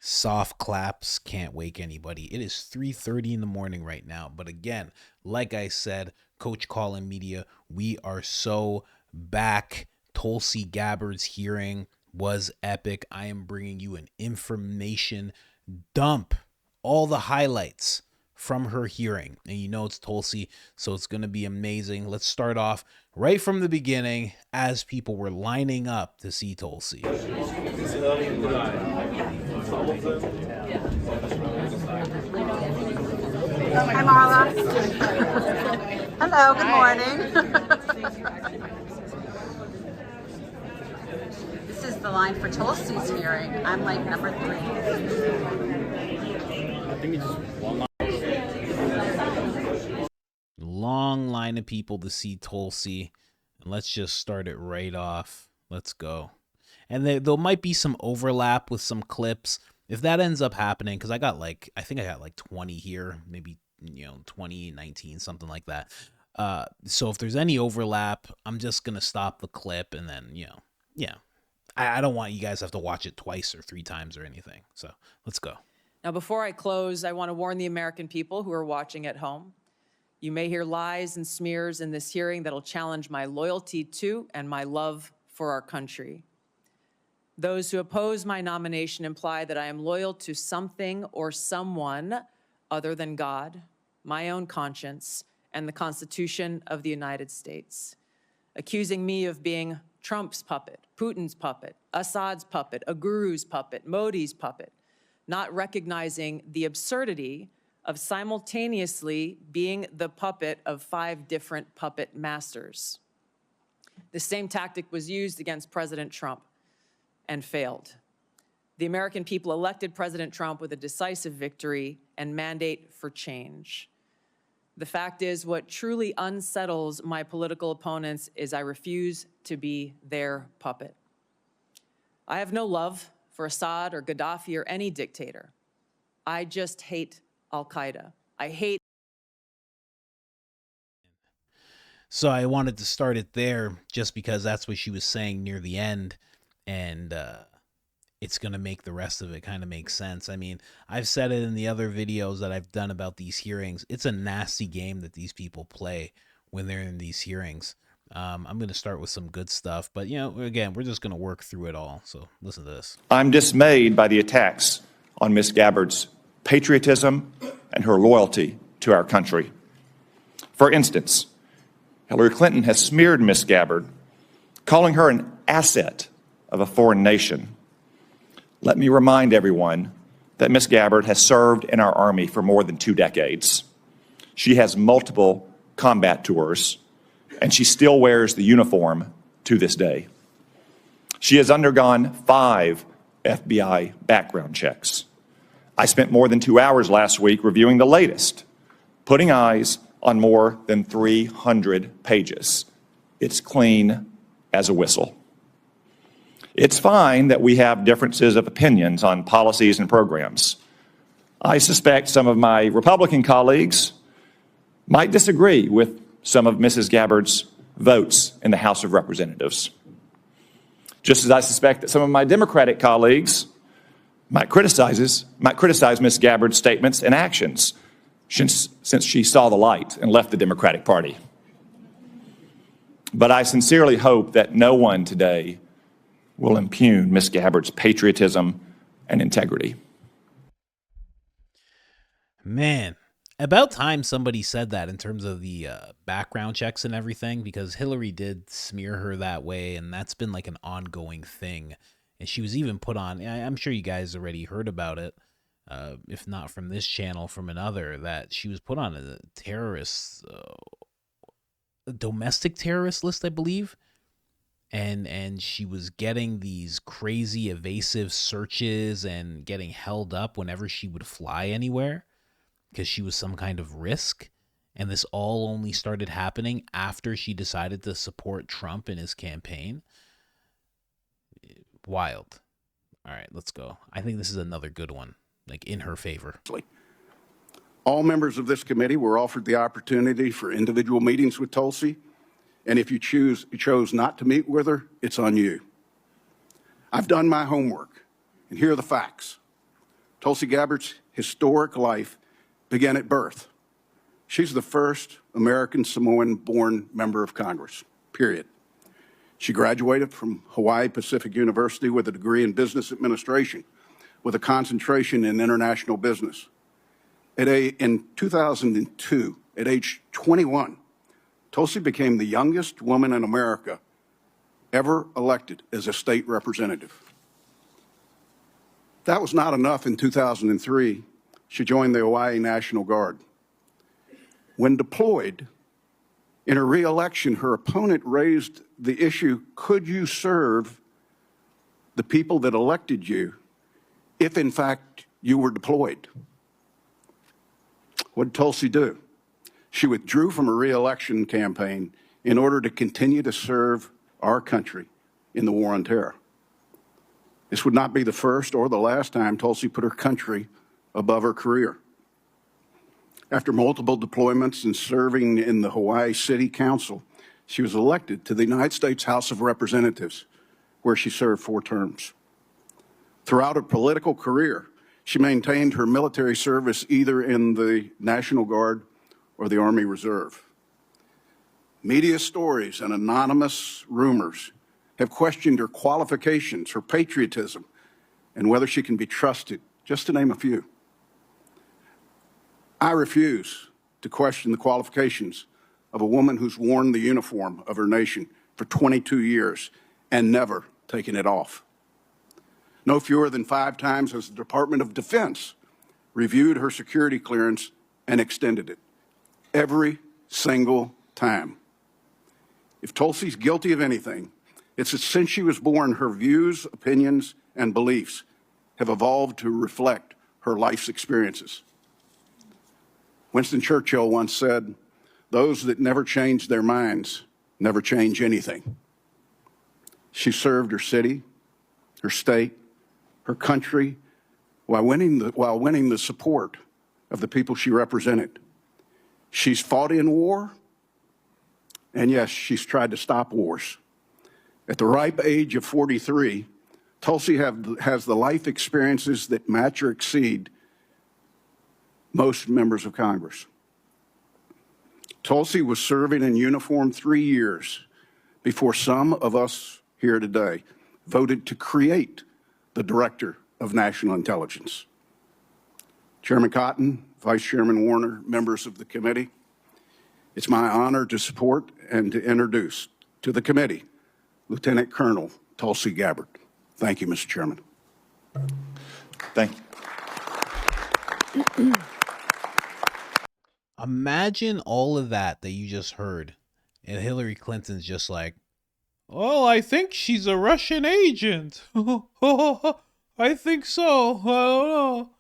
Soft claps can't wake anybody. It is 3:30 in the morning right now. But again, like I said, Coach Colin Media, we are so back. Tulsi Gabbard's hearing was epic. I am bringing you an information dump, all the highlights from her hearing. And you know it's Tulsi, so it's going to be amazing. Let's start off right from the beginning as people were lining up to see Tulsi. Hi, Marla. Hello, good morning. This is the line for Tulsi's hearing. I'm like number 3. I think it's just one line. Long line of people to see Tulsi. And let's just start it right off. Let's go. And there might be some overlap with some clips. If that ends up happening, because I think I got like 20 here, maybe 20, 19, something like that. So if there's any overlap, I'm just gonna stop the clip and then I don't want you guys to have to watch it twice or 3 times or anything. So let's go. Now, before I close, I want to warn the American people who are watching at home. You may hear lies and smears in this hearing that'll challenge my loyalty to and my love for our country. Those who oppose my nomination imply that I am loyal to something or someone other than God, my own conscience, and the Constitution of the United States. Accusing me of being Trump's puppet, Putin's puppet, Assad's puppet, a guru's puppet, Modi's puppet, not recognizing the absurdity of simultaneously being the puppet of 5 different puppet masters. The same tactic was used against President Trump and failed. The American people elected President Trump with a decisive victory and mandate for change. The fact is, what truly unsettles my political opponents is I refuse to be their puppet. I have no love for Assad or Gaddafi or any dictator. I just hate Al-Qaeda. I hate. So I wanted to start it there just because that's what she was saying near the end. And it's going to make the rest of it kind of make sense. I mean, I've said it in the other videos that I've done about these hearings. It's a nasty game that these people play when they're in these hearings. I'm going to start with some good stuff. But, again, we're just going to work through it all. So listen to this. I'm dismayed by the attacks on Ms. Gabbard's patriotism and her loyalty to our country. For instance, Hillary Clinton has smeared Ms. Gabbard, calling her an asset of a foreign nation. Let me remind everyone that Ms. Gabbard has served in our Army for more than 2 decades. She has multiple combat tours, and she still wears the uniform to this day. She has undergone 5 FBI background checks. I spent more than 2 hours last week reviewing the latest, putting eyes on more than 300 pages. It's clean as a whistle. It's fine that we have differences of opinions on policies and programs. I suspect some of my Republican colleagues might disagree with some of Mrs. Gabbard's votes in the House of Representatives. Just as I suspect that some of my Democratic colleagues might criticize Ms. Gabbard's statements and actions since she saw the light and left the Democratic Party. But I sincerely hope that no one today will impugn Ms. Gabbard's patriotism and integrity. Man, about time somebody said that in terms of the background checks and everything, because Hillary did smear her that way, and that's been like an ongoing thing. And she was even put on, I'm sure you guys already heard about it, if not from this channel, from another, that she was put on a terrorist, a domestic terrorist list, I believe. And she was getting these crazy evasive searches and getting held up whenever she would fly anywhere because she was some kind of risk. And this all only started happening after she decided to support Trump in his campaign. Wild. All right, let's go. I think this is another good one, like in her favor. All members of this committee were offered the opportunity for individual meetings with Tulsi. And if you chose not to meet with her, it's on you. I've done my homework, and here are the facts. Tulsi Gabbard's historic life began at birth. She's the first American Samoan-born member of Congress, period. She graduated from Hawaii Pacific University with a degree in business administration with a concentration in international business. In 2002, at age 21, Tulsi became the youngest woman in America ever elected as a state representative. That was not enough. In 2003, she joined the Hawaii National Guard. When deployed, in her re-election, her opponent raised the issue, could you serve the people that elected you if, in fact, you were deployed? What did Tulsi do? She withdrew from her re-election campaign in order to continue to serve our country in the war on terror. This would not be the first or the last time Tulsi put her country above her career. After multiple deployments and serving in the Hawaii City Council, she was elected to the United States House of Representatives, where she served 4 terms. Throughout her political career, she maintained her military service either in the National Guard or the Army Reserve. Media stories and anonymous rumors have questioned her qualifications, her patriotism, and whether she can be trusted, just to name a few. I refuse to question the qualifications of a woman who's worn the uniform of her nation for 22 years and never taken it off. No fewer than 5 times has the Department of Defense reviewed her security clearance and extended it. Every single time. If Tulsi's guilty of anything, it's that since she was born, her views, opinions, and beliefs have evolved to reflect her life's experiences. Winston Churchill once said, "Those that never change their minds never change anything." She served her city, her state, her country, while winning the support of the people she represented. She's fought in war, and yes, she's tried to stop wars. At the ripe age of 43, Tulsi has the life experiences that match or exceed most members of Congress. Tulsi was serving in uniform 3 years before some of us here today voted to create the Director of National Intelligence. Chairman Cotton, Vice Chairman Warner, members of the committee, it's my honor to support and to introduce to the committee Lieutenant Colonel Tulsi Gabbard. Thank you, Mr. Chairman. Thank you. Imagine all of that you just heard, and Hillary Clinton's just like, "Oh, I think she's a Russian agent. I think so. I don't know."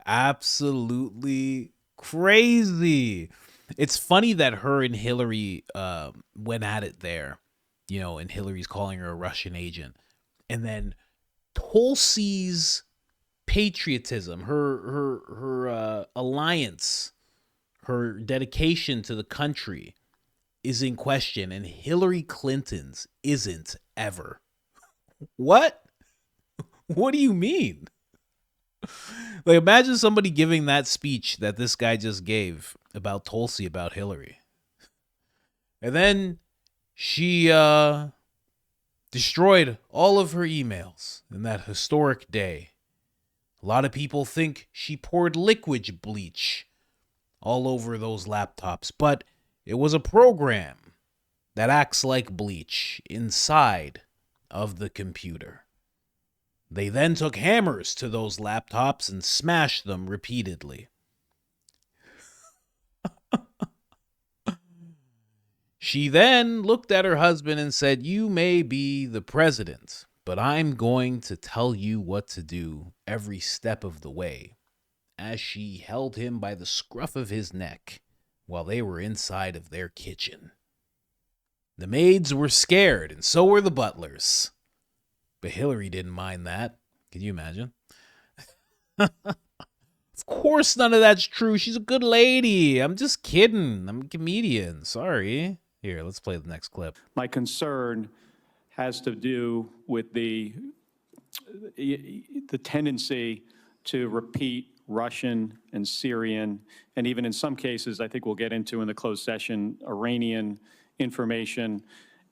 Absolutely crazy. It's funny that her and Hillary went at it there, and Hillary's calling her a Russian agent. And then Tulsi's patriotism, her alliance, her dedication to the country is in question, and Hillary Clinton's isn't ever. What? What do you mean? Like, imagine somebody giving that speech that this guy just gave about Tulsi, about Hillary. And then she destroyed all of her emails in that historic day. A lot of people think she poured liquid bleach all over those laptops, but it was a program that acts like bleach inside of the computer. They then took hammers to those laptops and smashed them repeatedly. She then looked at her husband and said, "You may be the president, but I'm going to tell you what to do every step of the way," as she held him by the scruff of his neck while they were inside of their kitchen. The maids were scared, and so were the butlers. But Hillary didn't mind that. Can you imagine? Of course none of that's true. She's a good lady. I'm just kidding. I'm a comedian. Sorry. Here, let's play the next clip. My concern has to do with the tendency to repeat Russian and Syrian, and even in some cases, I think we'll get into in the closed session, Iranian information,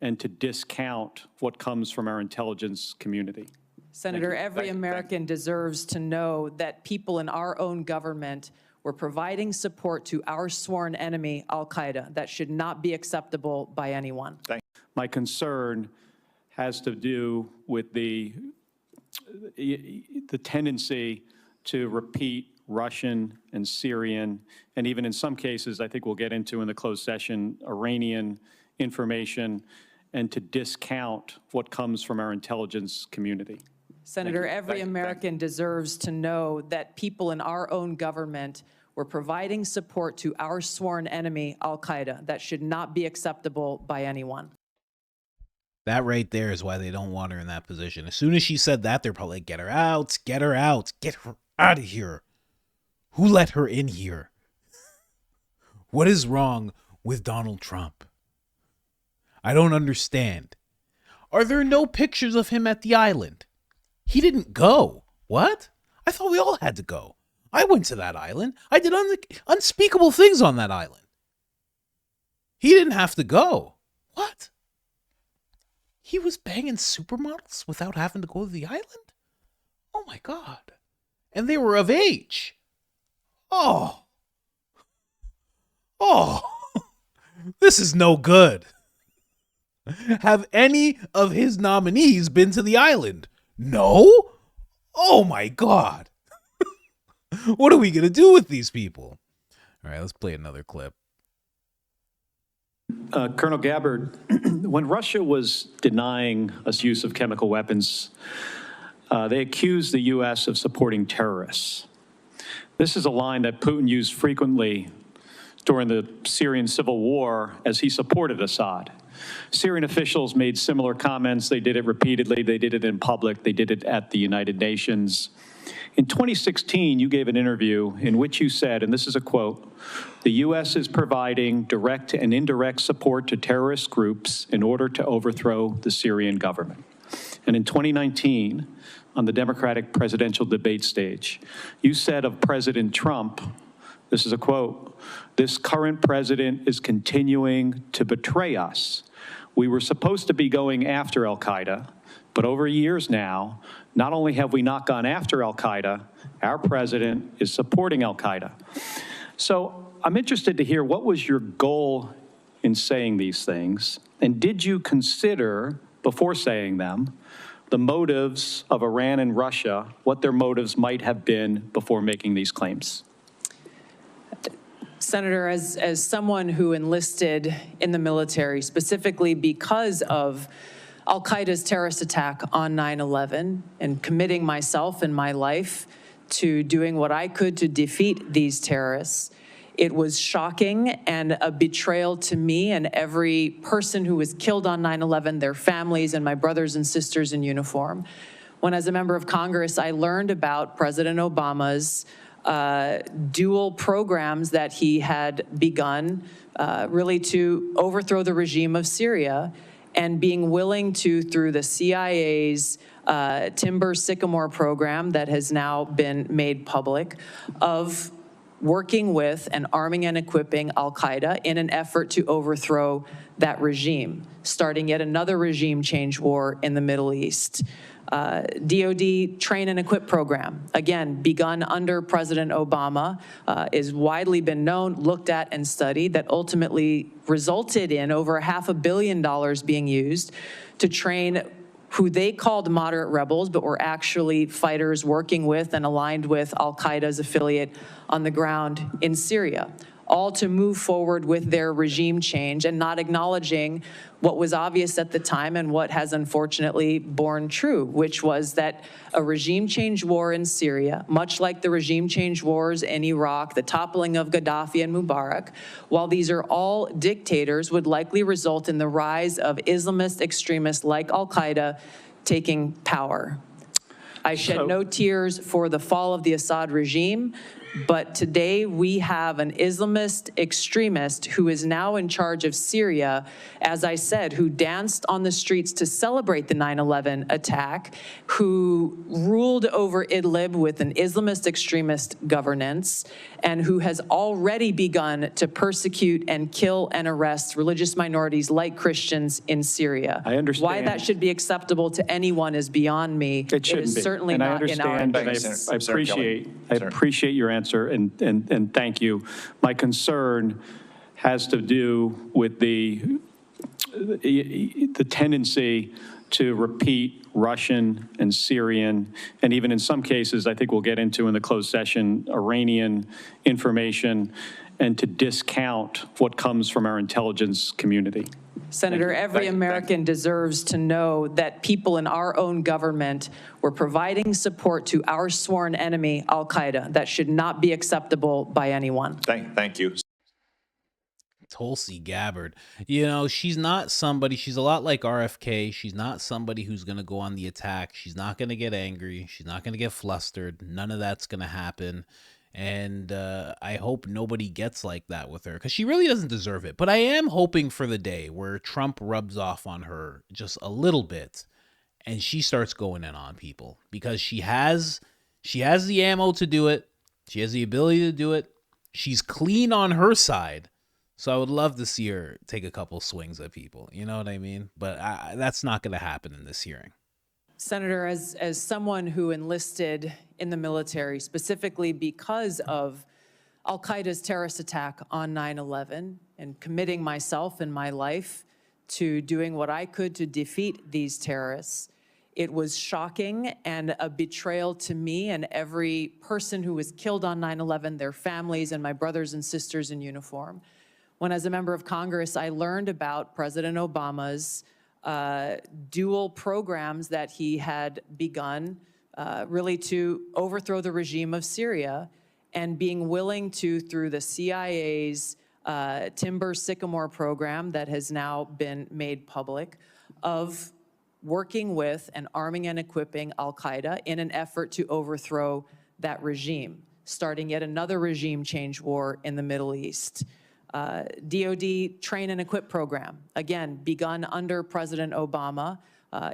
and to discount what comes from our intelligence community. Senator, every American deserves to know that people in our own government were providing support to our sworn enemy, al-Qaeda. That should not be acceptable by anyone. My concern has to do with the tendency to repeat Russian and Syrian, and even in some cases, I think we'll get into in the closed session, Iranian information, and to discount what comes from our intelligence community. Senator, every American deserves to know that people in our own government were providing support to our sworn enemy, al-Qaeda. That should not be acceptable by anyone. That right there is why they don't want her in that position. As soon as she said that, they're probably like, get her out, get her out, get her out of here. Who let her in here? What is wrong with Donald Trump? I don't understand. Are there no pictures of him at the island? He didn't go. What? I thought we all had to go. I went to that island. I did unspeakable things on that island. He didn't have to go. What? He was banging supermodels without having to go to the island? Oh my God. And they were of age. Oh. This is no good. Have any of his nominees been to the island? No? Oh my God. What are we going to do with these people? All right, let's play another clip. Colonel Gabbard, when Russia was denying us use of chemical weapons, they accused the U.S. of supporting terrorists. This is a line that Putin used frequently during the Syrian civil war as he supported Assad. Syrian officials made similar comments. They did it repeatedly. They did it in public. They did it at the United Nations. In 2016, you gave an interview in which you said, and this is a quote, "The U.S. is providing direct and indirect support to terrorist groups in order to overthrow the Syrian government." And in 2019, on the Democratic presidential debate stage, you said of President Trump, this is a quote, "This current president is continuing to betray us. We were supposed to be going after al-Qaeda, but over years now, not only have we not gone after al-Qaeda, our president is supporting al-Qaeda." So I'm interested to hear, what was your goal in saying these things? And did you consider, before saying them, the motives of Iran and Russia, what their motives might have been before making these claims? Senator, as someone who enlisted in the military specifically because of al-Qaeda's terrorist attack on 9/11 and committing myself and my life to doing what I could to defeat these terrorists, it was shocking and a betrayal to me and every person who was killed on 9/11, their families and my brothers and sisters in uniform. When, as a member of Congress, I learned about President Obama's dual programs that he had begun really to overthrow the regime of Syria, and being willing to, through the CIA's Timber Sycamore program that has now been made public, of working with and arming and equipping al-Qaeda in an effort to overthrow that regime, starting yet another regime change war in the Middle East. DOD train and equip program, again, begun under President Obama, is widely been known, looked at, and studied, that ultimately resulted in over $500 million being used to train who they called moderate rebels, but were actually fighters working with and aligned with al-Qaeda's affiliate on the ground in Syria, all to move forward with their regime change and not acknowledging what was obvious at the time and what has unfortunately borne true, which was that a regime change war in Syria, much like the regime change wars in Iraq, the toppling of Gaddafi and Mubarak, while these are all dictators, would likely result in the rise of Islamist extremists like al-Qaeda taking power. I shed no tears for the fall of the Assad regime, But today we have an Islamist extremist who is now in charge of Syria, as I said, who danced on the streets to celebrate the 9/11 attack, who ruled over Idlib with an Islamist extremist governance, and who has already begun to persecute and kill and arrest religious minorities like Christians in Syria. I understand. Why that should be acceptable to anyone is beyond me. It shouldn't is be. certainly And not I in our understand, and interests. I appreciate your answer, and thank you. My concern has to do with the tendency to repeat Russian and Syrian, and even in some cases, I think we'll get into in the closed session, Iranian information, and to discount what comes from our intelligence community. Senator, every American deserves to know that people in our own government were providing support to our sworn enemy, al-Qaeda. That should not be acceptable by anyone. Thank you. Tulsi Gabbard. You know, she's not somebody, she's a lot like RFK. She's not somebody who's going to go on the attack. She's not going to get angry. She's not going to get flustered. None of that's going to happen. And I hope nobody gets like that with her, because she really doesn't deserve it. But I am hoping for the day where Trump rubs off on her just a little bit and she starts going in on people, because she has the ammo to do it. She has the ability to do it. She's clean on her side. So I would love to see her take a couple swings at people. You know what I mean? But that's not going to happen in this hearing. Senator, as someone who enlisted in the military specifically because of al-Qaeda's terrorist attack on 9/11 and committing myself and my life to doing what I could to defeat these terrorists, it was shocking and a betrayal to me and every person who was killed on 9/11, their families and my brothers and sisters in uniform, when as a member of Congress, I learned about President Obama's dual programs that he had begun really to overthrow the regime of Syria, and being willing to, through the CIA's Timber Sycamore program that has now been made public, of working with and arming and equipping al-Qaeda in an effort to overthrow that regime, starting yet another regime change war in the Middle East. DOD train and equip program, again, begun under President Obama,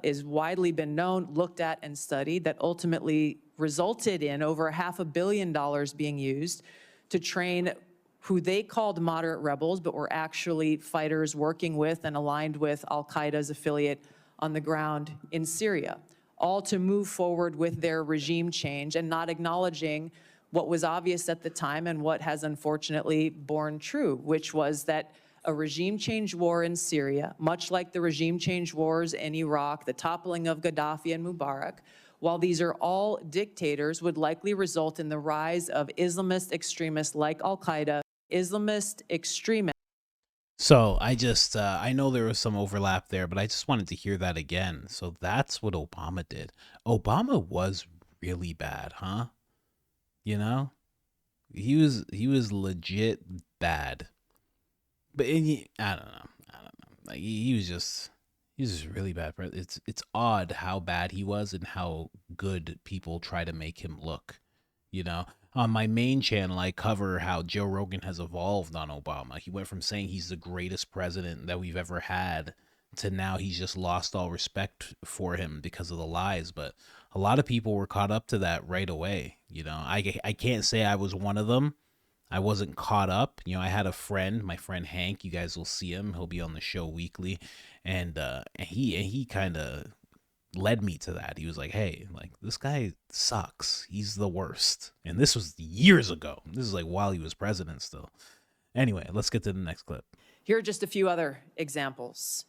is widely been known, looked at, and studied, that ultimately resulted in over $500 million being used to train who they called moderate rebels, but were actually fighters working with and aligned with al-Qaeda's affiliate on the ground in Syria, all to move forward with their regime change and not acknowledging what was obvious at the time and what has unfortunately borne true, which was that a regime change war in Syria, much like the regime change wars in Iraq, the toppling of Gaddafi and Mubarak, while these are all dictators, would likely result in the rise of Islamist extremists like al-Qaeda, Islamist extremists. So I know there was some overlap there, but I just wanted to hear that again. So that's what Obama did. Obama was really bad, huh? You know, he was legit bad, but I don't know. Like he was just really bad. It's odd how bad he was and how good people try to make him look. You know, on my main channel, I cover how Joe Rogan has evolved on Obama. He went from saying he's the greatest president that we've ever had to now he's just lost all respect for him because of the lies. But a lot of people were caught up to that right away. You know, I can't say I was one of them. I wasn't caught up. You know, I had a friend, my friend Hank. You guys will see him. He'll be on the show weekly. And he kind of led me to that. He was like, hey, like, this guy sucks. He's the worst. And this was years ago. This is like while he was president still. Anyway, let's get to the next clip. Here are just a few other examples.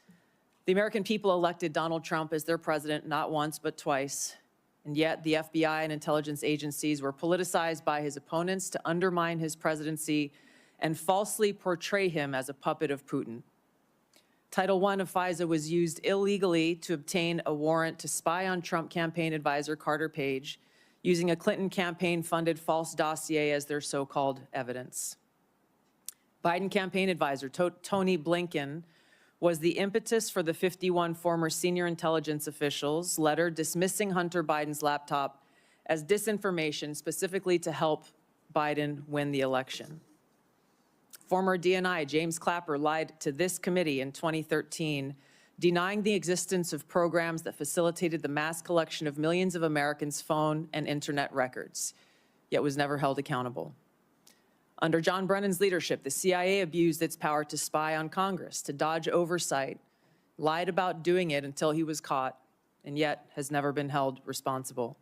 The American people elected Donald Trump as their president not once but twice. And yet the FBI and intelligence agencies were politicized by his opponents to undermine his presidency and falsely portray him as a puppet of Putin. Title I of FISA was used illegally to obtain a warrant to spy on Trump campaign advisor Carter Page, using a Clinton campaign-funded false dossier as their so-called evidence. Biden campaign advisor Tony Blinken was the impetus for the 51 former senior intelligence officials' letter dismissing Hunter Biden's laptop as disinformation, specifically to help Biden win the election. Former DNI James Clapper lied to this committee in 2013, denying the existence of programs that facilitated the mass collection of millions of Americans' phone and internet records, yet was never held accountable. Under John Brennan's leadership, the CIA abused its power to spy on Congress, to dodge oversight, lied about doing it until he was caught, and yet has never been held responsible.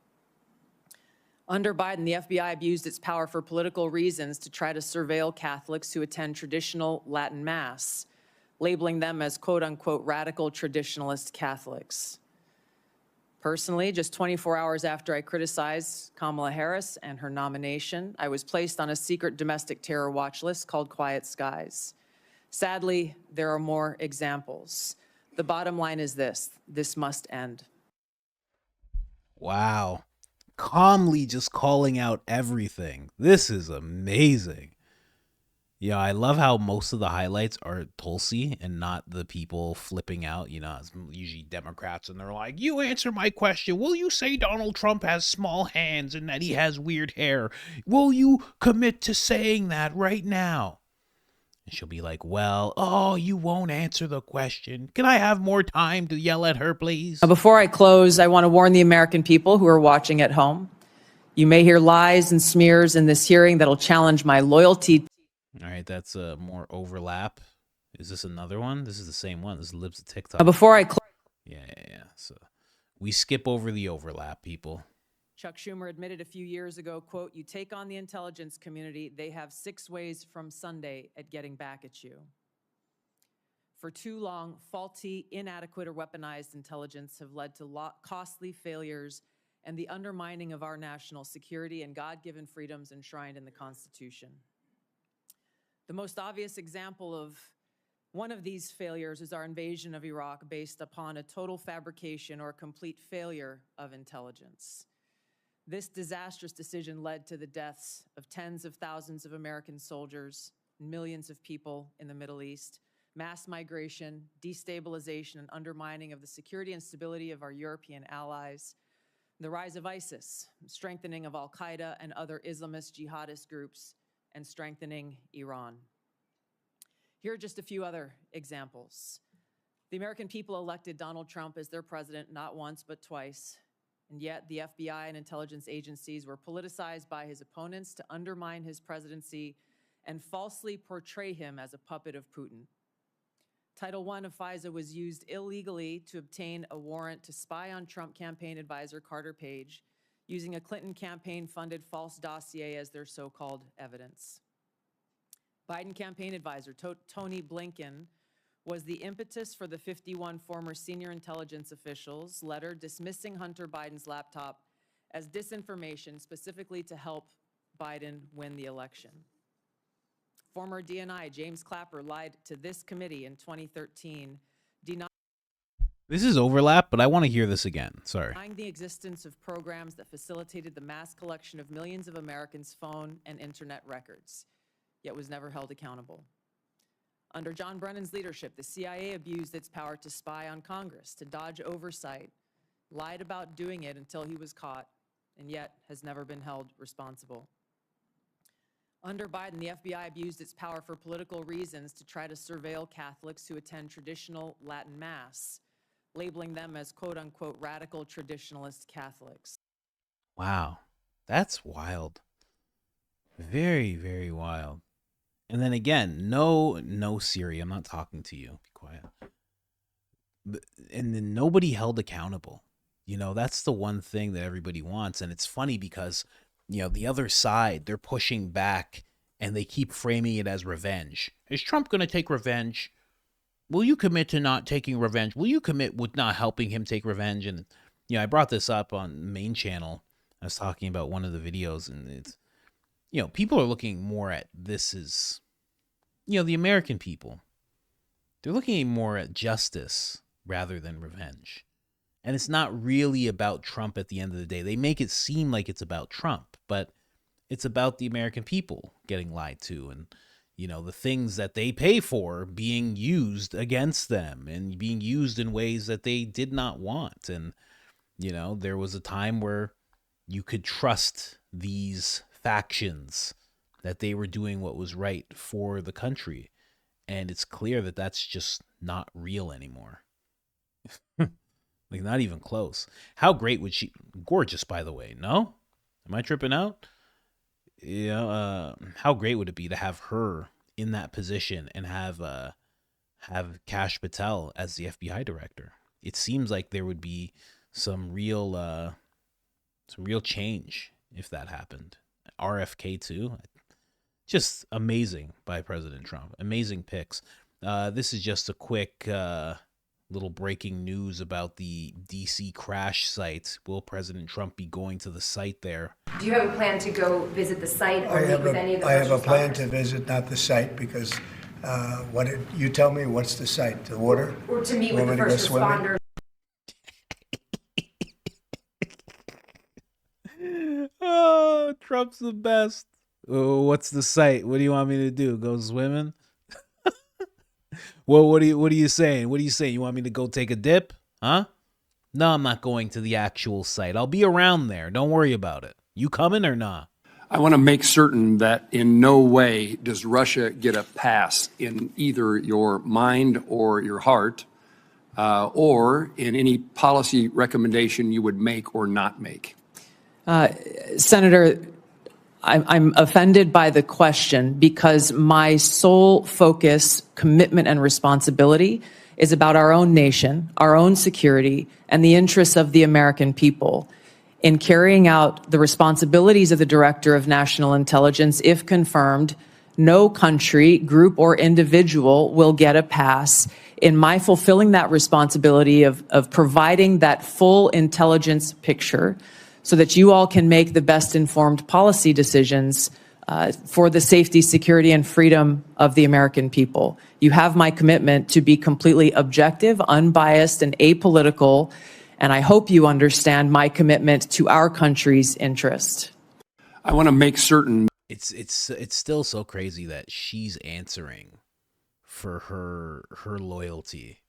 Under Biden, the FBI abused its power for political reasons to try to surveil Catholics who attend traditional Latin Mass, labeling them as quote-unquote radical traditionalist Catholics. Personally, just 24 hours after I criticized Kamala Harris and her nomination, I was placed on a secret domestic terror watch list called Quiet Skies. Sadly, there are more examples. The bottom line is this must end. Wow. Calmly just calling out everything. This is amazing. Yeah, I love how most of the highlights are Tulsi and not the people flipping out. You know, it's usually Democrats and they're like, you answer my question. Will you say Donald Trump has small hands and that he has weird hair? Will you commit to saying that right now? And she'll be like, well, oh, you won't answer the question. Can I have more time to yell at her, please? Before I close, I want to warn the American people who are watching at home. You may hear lies and smears in this hearing that'll challenge my loyalty. All right, that's more overlap. Is this another one? This is the same one. This is Libs of TikTok. Before I close. Yeah. So we skip over the overlap, people. Chuck Schumer admitted a few years ago, quote, you take on the intelligence community, they have 6 ways from Sunday at getting back at you. For too long, faulty, inadequate, or weaponized intelligence have led to costly failures and the undermining of our national security and God-given freedoms enshrined in the Constitution. The most obvious example of one of these failures is our invasion of Iraq based upon a total fabrication or complete failure of intelligence. This disastrous decision led to the deaths of tens of thousands of American soldiers, millions of people in the Middle East, mass migration, destabilization, and undermining of the security and stability of our European allies, the rise of ISIS, strengthening of Al-Qaeda and other Islamist jihadist groups, and strengthening Iran. Here are just a few other examples. The American people elected Donald Trump as their president not once but twice, and yet the FBI and intelligence agencies were politicized by his opponents to undermine his presidency and falsely portray him as a puppet of Putin. Title I of FISA was used illegally to obtain a warrant to spy on Trump campaign advisor Carter Page, using a Clinton campaign-funded false dossier as their so-called evidence. Biden campaign advisor Tony Blinken was the impetus for the 51 former senior intelligence officials' letter dismissing Hunter Biden's laptop as disinformation specifically to help Biden win the election. Former DNI James Clapper lied to this committee in 2013, denying This is overlap, but I want to hear this again. Sorry. the existence of programs that facilitated the mass collection of millions of Americans' phone and internet records, yet was never held accountable. Under John Brennan's leadership, the CIA abused its power to spy on Congress, to dodge oversight, lied about doing it until he was caught, and yet has never been held responsible. Under Biden, the FBI abused its power for political reasons to try to surveil Catholics who attend traditional Latin Mass, labeling them as quote-unquote radical traditionalist Catholics. Wow. That's wild. Very, very wild. And then again, no, Siri, I'm not talking to you. Be quiet. And then nobody held accountable. You know, that's the one thing that everybody wants. And it's funny because, you know, the other side, they're pushing back and they keep framing it as revenge. Is Trump going to take revenge? Will you commit to not taking revenge? Will you commit with not helping him take revenge? And, you know, I brought this up on the main channel. I was talking about one of the videos, and it's, you know, people are looking more at this as, you know, the American people. They're looking more at justice rather than revenge. And it's not really about Trump at the end of the day. They make it seem like it's about Trump, but it's about the American people getting lied to and, you know, the things that they pay for being used against them and being used in ways that they did not want. And, you know, there was a time where you could trust these factions, that they were doing what was right for the country. And it's clear that that's just not real anymore. Like, not even close. How great would she... Gorgeous, by the way. No? Am I tripping out? Yeah. How great would it be to have her in that position and have Kash Patel as the FBI director? It seems like there would be some real change if that happened. RFK too. Just amazing by President Trump. Amazing picks. This is just a quick little breaking news about the DC crash site. Will President Trump be going to the site there? Do you have a plan to go visit the site or meet with any of the I have a first plan responders? to visit, not the site, because you tell me, what's the site? The water? Or to meet with Want the me to go first swimming? responders? Oh, Trump's the best. Oh, what's the site? What do you want me to do? Go swimming? Well, what are you saying? What are you saying? You want me to go take a dip? Huh? No, I'm not going to the actual site. I'll be around there. Don't worry about it. You coming or not? I want to make certain that in no way does Russia get a pass in either your mind or your heart, or in any policy recommendation you would make or not make. Senator, I'm offended by the question because my sole focus, commitment, and responsibility is about our own nation, our own security, and the interests of the American people. In carrying out the responsibilities of the Director of National Intelligence, if confirmed, no country, group, or individual will get a pass in my fulfilling that responsibility of providing that full intelligence picture so that you all can make the best informed policy decisions for the safety, security, and freedom of the American people. You have my commitment to be completely objective, unbiased, and apolitical, and I hope you understand my commitment to our country's interest. I want to make certain. It's still so crazy that she's answering for her loyalty.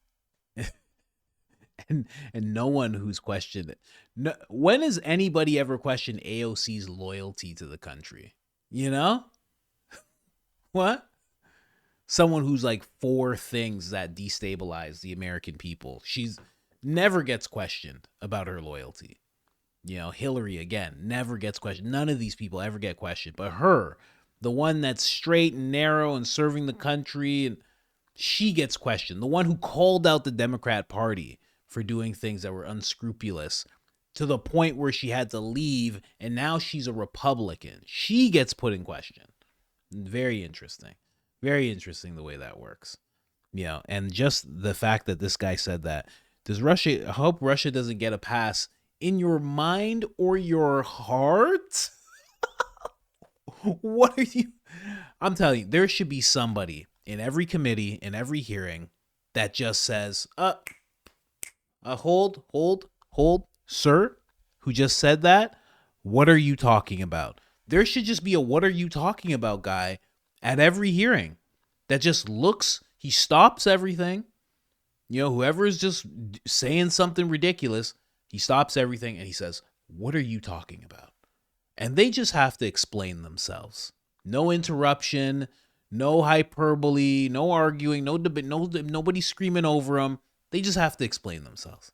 And no one who's questioned it. No, when has anybody ever questioned AOC's loyalty to the country? You know? What? Someone who's like for things that destabilize the American people. She's never gets questioned about her loyalty. You know, Hillary, again, never gets questioned. None of these people ever get questioned. But her, the one that's straight and narrow and serving the country, and she gets questioned. The one who called out the Democrat Party for doing things that were unscrupulous to the point where she had to leave, and now she's a Republican. She gets put in question. Very interesting. Very interesting the way that works. You know, and just the fact that this guy said that. Does Russia, I hope Russia doesn't get a pass in your mind or your heart? What are you? I'm telling you, there should be somebody in every committee, in every hearing, that just says, hold, sir, who just said that, what are you talking about? There should just be a what are you talking about guy at every hearing that just looks, he stops everything. You know, whoever is just saying something ridiculous, he stops everything and he says, what are you talking about? And they just have to explain themselves. No interruption, no hyperbole, no arguing, no debate, nobody screaming over them. They just have to explain themselves.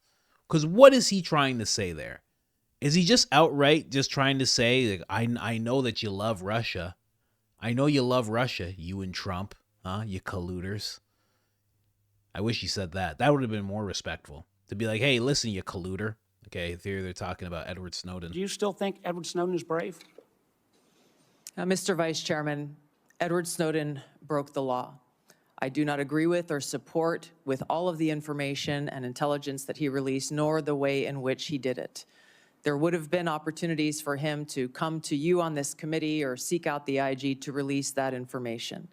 Because what is he trying to say there? Is he just outright just trying to say, like, I know that you love Russia. I know you love Russia, you and Trump, you colluders. I wish he said that. That would have been more respectful. To be like, hey, listen, you colluder. Okay, they're talking about Edward Snowden. Do you still think Edward Snowden is brave? Mr. Vice Chairman, Edward Snowden broke the law. I do not agree with or support with all of the information and intelligence that he released, nor the way in which he did it. There would have been opportunities for him to come to you on this committee or seek out the IG to release that information.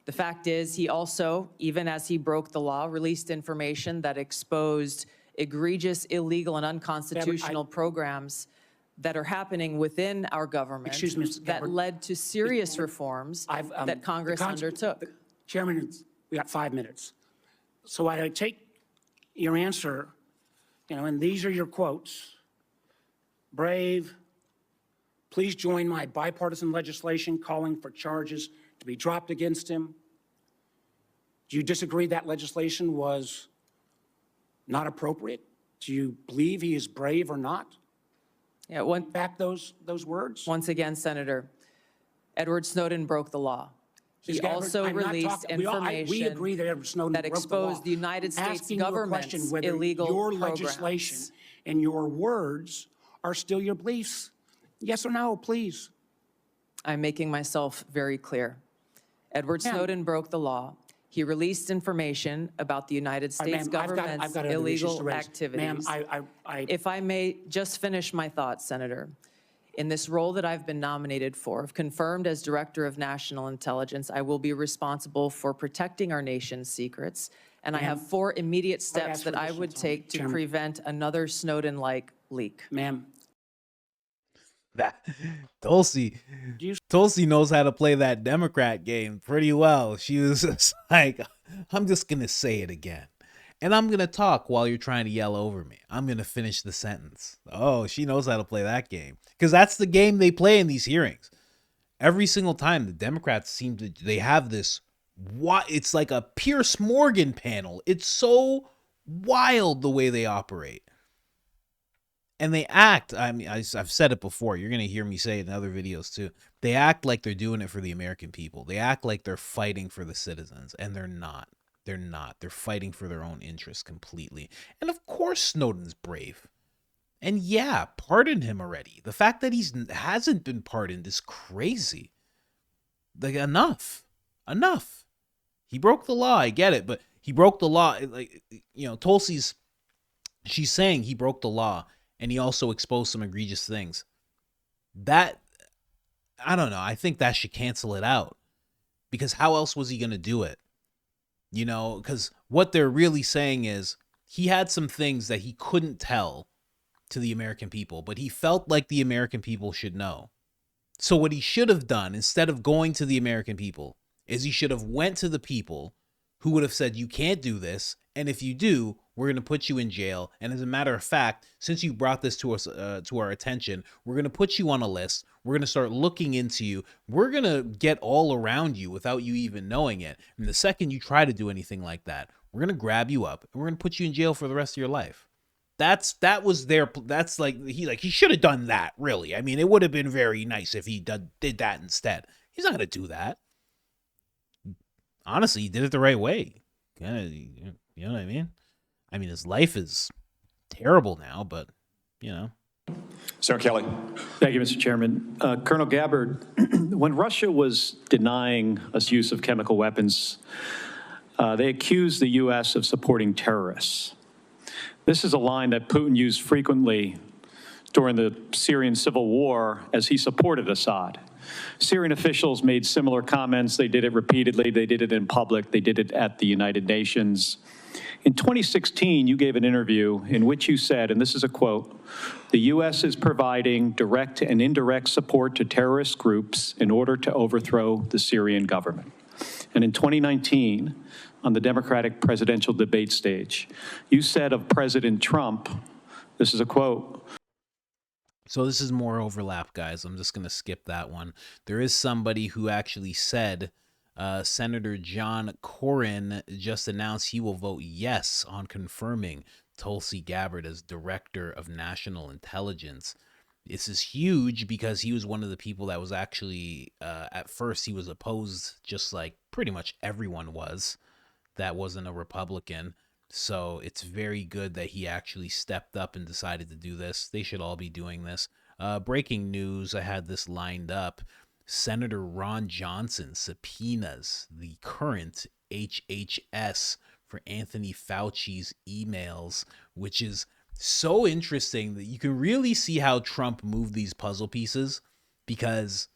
The fact is, he also, even as he broke the law, released information that exposed egregious, illegal, and unconstitutional programs that are happening within our government. Excuse me, Mr. that Gabbard. led to serious reforms that Congress undertook. Chairman, we got 5 minutes. So I take your answer, and these are your quotes: brave, please join my bipartisan legislation calling for charges to be dropped against him. Do you disagree that legislation was not appropriate? Do you believe he is brave or not? Yeah, Back those words? once again, Senator, Edward Snowden broke the law. He Ms. Gabbard, also I'm not released talking- information we agree that Edward Snowden that broke the exposed law. the United States Asking you a government's question whether illegal your programs. legislation and your words are still your beliefs. Yes or no, please? I'm making myself very clear. Edward Ma'am. Snowden broke the law. He released information about the United All right, States ma'am, government's I've got other issues to illegal raise. activities. Ma'am, If I may just finish my thoughts, Senator. In this role that I've been nominated for, if confirmed as Director of National Intelligence, I will be responsible for protecting our nation's secrets, and I have 4 immediate steps ask for that I additional would time, take to Chairman. prevent another Snowden-like leak. Ma'am, That Tulsi knows how to play that Democrat game pretty well. She was just like, I'm just gonna say it again. And I'm going to talk while you're trying to yell over me. I'm going to finish the sentence. Oh, she knows how to play that game. Because that's the game they play in these hearings. Every single time the Democrats they have this, it's like a Pierce Morgan panel. It's so wild the way they operate. And they act, I mean, I've said it before. You're going to hear me say it in other videos too. They act like they're doing it for the American people. They act like they're fighting for the citizens. And they're not. They're not. They're fighting for their own interests completely. And of course Snowden's brave. And yeah, pardon him already. The fact that he hasn't been pardoned is crazy. Like, enough. Enough. He broke the law, I get it, but he broke the law. Like, you know, she's saying he broke the law, and he also exposed some egregious things. That, I don't know, I think that should cancel it out. Because how else was he going to do it? You know, because what they're really saying is he had some things that he couldn't tell to the American people, but he felt like the American people should know. So what he should have done, instead of going to the American people, is he should have went to the people who would have said, you can't do this, and if you do, we're going to put you in jail. And as a matter of fact, since you brought this to us, to our attention, we're going to put you on a list. We're going to start looking into you. We're going to get all around you without you even knowing it. And the second you try to do anything like that, we're going to grab you up and we're going to put you in jail for the rest of your life. That's like he should have done that, really. I mean, it would have been very nice if he did that instead. He's not going to do that. Honestly, he did it the right way. You know what I mean? I mean, his life is terrible now, but, you know. Senator Kelly. Thank you, Mr. Chairman. Colonel Gabbard, when Russia was denying us use of chemical weapons, they accused the U.S. of supporting terrorists. This is a line that Putin used frequently during the Syrian civil war as he supported Assad. Syrian officials made similar comments. They did it repeatedly. They did it in public. They did it at the United Nations. In 2016, you gave an interview in which you said, and this is a quote, "The U.S. is providing direct and indirect support to terrorist groups in order to overthrow the Syrian government." And in 2019, on the Democratic presidential debate stage, you said of President Trump, this is a quote. So this is more overlap, guys. I'm just going to skip that one. There is somebody who actually said, Senator John Cornyn just announced he will vote yes on confirming Tulsi Gabbard as Director of National Intelligence. This is huge because he was one of the people that was actually, at first he was opposed, just like pretty much everyone was that wasn't a Republican. So it's very good that he actually stepped up and decided to do this. They should all be doing this. Breaking news, I had this lined up. Senator Ron Johnson subpoenas the current HHS for Anthony Fauci's emails, which is so interesting that you can really see how Trump moved these puzzle pieces, because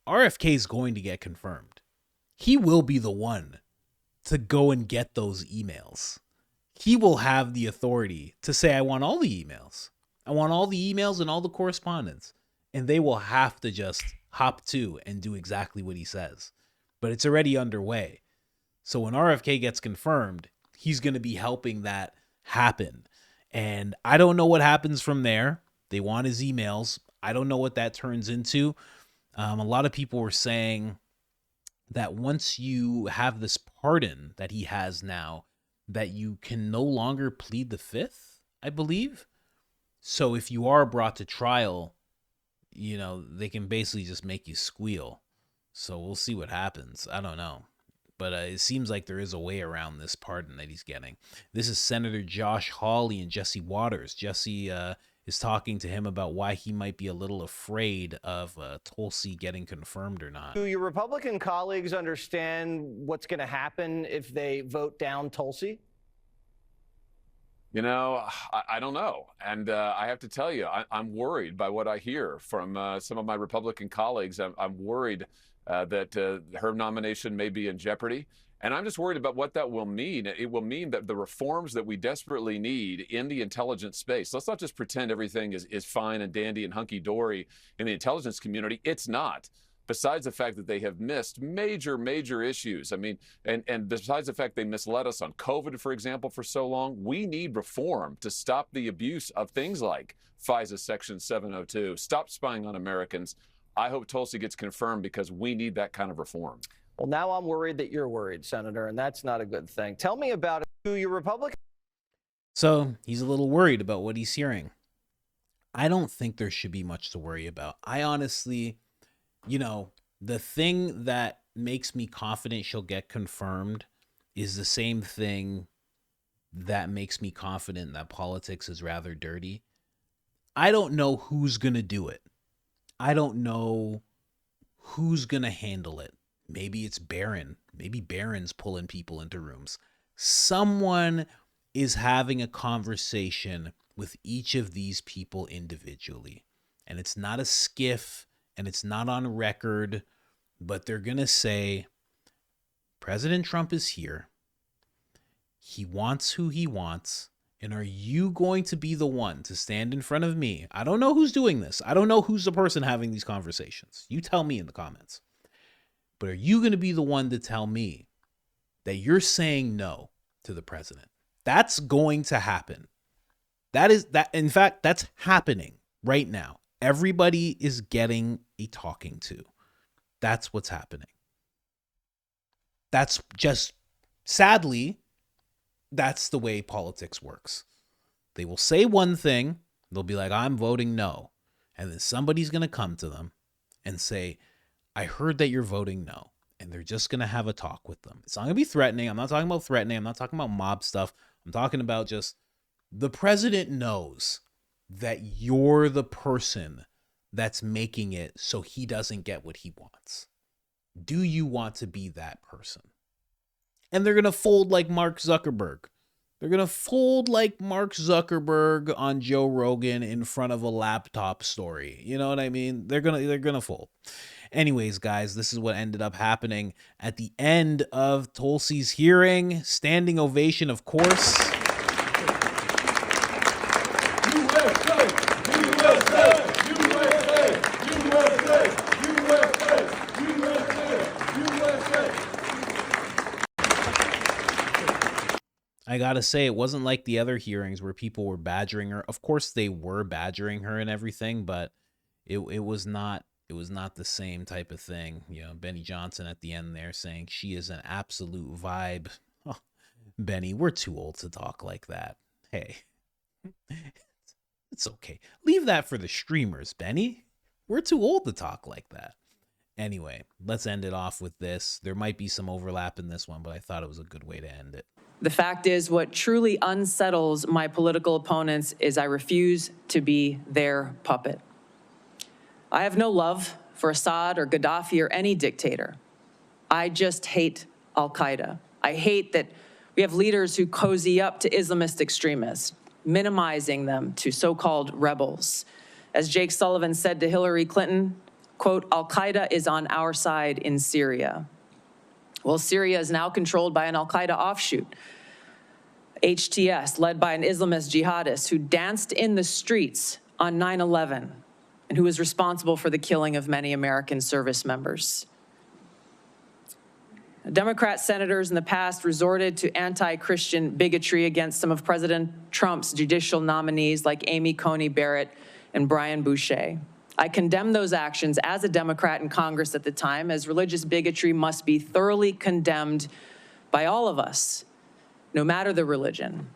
RFK is going to get confirmed. He will be the one to go and get those emails. He will have the authority to say, I want all the emails. I want all the emails and all the correspondence. And they will have to just hop to and do exactly what he says. But it's already underway. So when RFK gets confirmed, he's going to be helping that happen. And I don't know what happens from there. They want his emails. I don't know what that turns into. A lot of people were saying that once you have this pardon that he has now, that you can no longer plead the fifth, I believe. So if you are brought to trial, you know, they can basically just make you squeal. So we'll see what happens. I don't know. But it seems like there is a way around this pardon that he's getting. This is Senator Josh Hawley and Jesse Waters. Jesse is talking to him about why he might be a little afraid of Tulsi getting confirmed or not. Do your Republican colleagues understand what's going to happen if they vote down Tulsi? You know, I don't know. And I have to tell you, I'm worried by what I hear from some of my Republican colleagues. I'm worried that her nomination may be in jeopardy. And I'm just worried about what that will mean. It will mean that the reforms that we desperately need in the intelligence space, let's not just pretend everything is fine and dandy and hunky-dory in the intelligence community. It's not. Besides the fact that they have missed major issues. I mean, and besides the fact they misled us on COVID, for example, for so long, we need reform to stop the abuse of things like FISA Section 702, stop spying on Americans. I hope Tulsi gets confirmed because we need that kind of reform. Well, now I'm worried that you're worried, Senator, and that's not a good thing. Tell me about who your Republican. So he's a little worried about what he's hearing. I don't think there should be much to worry about. I honestly, you know, the thing that makes me confident she'll get confirmed is the same thing that makes me confident that politics is rather dirty. I don't know who's going to do it. I don't know who's going to handle it. Maybe it's Barron. Maybe Barron's pulling people into rooms. Someone is having a conversation with each of these people individually. And it's not a skiff and it's not on record, but they're going to say, President Trump is here. He wants who he wants. And are you going to be the one to stand in front of me? I don't know who's doing this. I don't know who's the person having these conversations. You tell me in the comments. But are you going to be the one to tell me that you're saying no to the president? That's going to happen. In fact, that's happening right now. Everybody is getting a talking to. That's what's happening. That's just, sadly, that's the way politics works. They will say one thing. They'll be like, I'm voting no. And then somebody's going to come to them and say, I heard that you're voting no. And they're just going to have a talk with them. It's not going to be threatening. I'm not talking about threatening. I'm not talking about mob stuff. I'm talking about just the president knows that you're the person that's making it so he doesn't get what he wants. Do you want to be that person? And they're going to fold like Mark Zuckerberg. They're going to fold like Mark Zuckerberg on Joe Rogan in front of a laptop story. You know what I mean? They're going to fold. Anyways, guys, this is what ended up happening at the end of Tulsi's hearing. Standing ovation, of course. I gotta say, it wasn't like the other hearings where people were badgering her. Of course, they were badgering her and everything, but it was not the same type of thing. You know, Benny Johnson at the end there saying she is an absolute vibe. Oh, Benny, we're too old to talk like that. Hey, it's okay. Leave that for the streamers, Benny. We're too old to talk like that. Anyway, let's end it off with this. There might be some overlap in this one, but I thought it was a good way to end it. The fact is, what truly unsettles my political opponents is I refuse to be their puppet. I have no love for Assad or Gaddafi or any dictator. I just hate al-Qaeda. I hate that we have leaders who cozy up to Islamist extremists, minimizing them to so-called rebels. As Jake Sullivan said to Hillary Clinton, quote, al-Qaeda is on our side in Syria. Well, Syria is now controlled by an al-Qaeda offshoot, HTS, led by an Islamist jihadist who danced in the streets on 9/11 and who was responsible for the killing of many American service members. Democrat senators in the past resorted to anti-Christian bigotry against some of President Trump's judicial nominees like Amy Coney Barrett and Brian Boucher. I condemn those actions as a Democrat in Congress at the time, as religious bigotry must be thoroughly condemned by all of us, no matter the religion.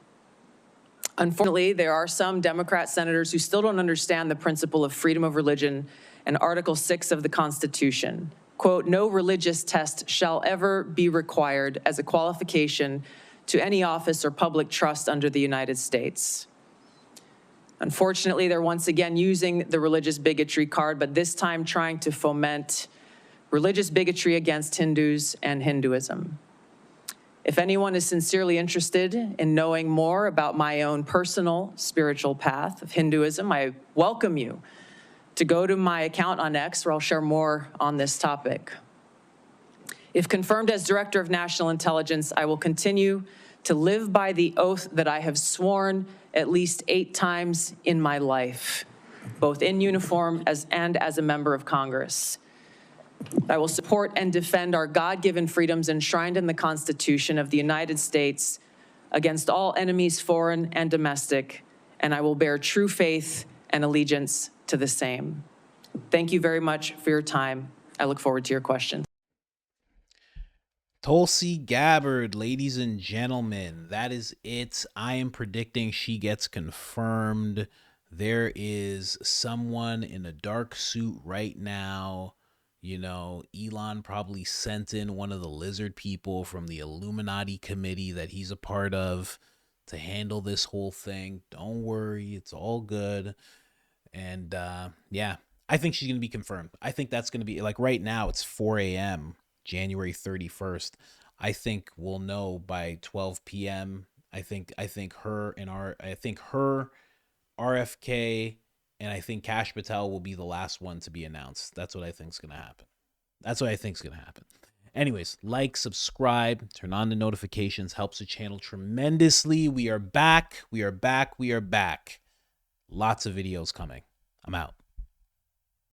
Unfortunately, there are some Democrat senators who still don't understand the principle of freedom of religion and Article 6 of the Constitution. Quote, no religious test shall ever be required as a qualification to any office or public trust under the United States. Unfortunately, they're once again using the religious bigotry card, but this time trying to foment religious bigotry against Hindus and Hinduism. If anyone is sincerely interested in knowing more about my own personal spiritual path of Hinduism, I welcome you to go to my account on X, where I'll share more on this topic. If confirmed as Director of National Intelligence, I will continue to live by the oath that I have sworn at least 8 times in my life, both in uniform and as a member of Congress. I will support and defend our God-given freedoms enshrined in the Constitution of the United States against all enemies, foreign and domestic, and I will bear true faith and allegiance to the same. Thank you very much for your time. I look forward to your questions. Tulsi Gabbard, ladies and gentlemen, that is it. I am predicting she gets confirmed. There is someone in a dark suit right now. You know, Elon probably sent in one of the lizard people from the Illuminati committee that he's a part of to handle this whole thing. Don't worry, it's all good. And yeah, I think she's going to be confirmed. I think that's going to be, like, right now it's 4 a.m., January 31st. I think we'll know by 12 p.m. I think her, RFK, and I think Kash Patel will be the last one to be announced. That's what I think is going to happen. Anyways, like, subscribe, turn on the notifications, helps the channel tremendously. We are back. Lots of videos coming. I'm out.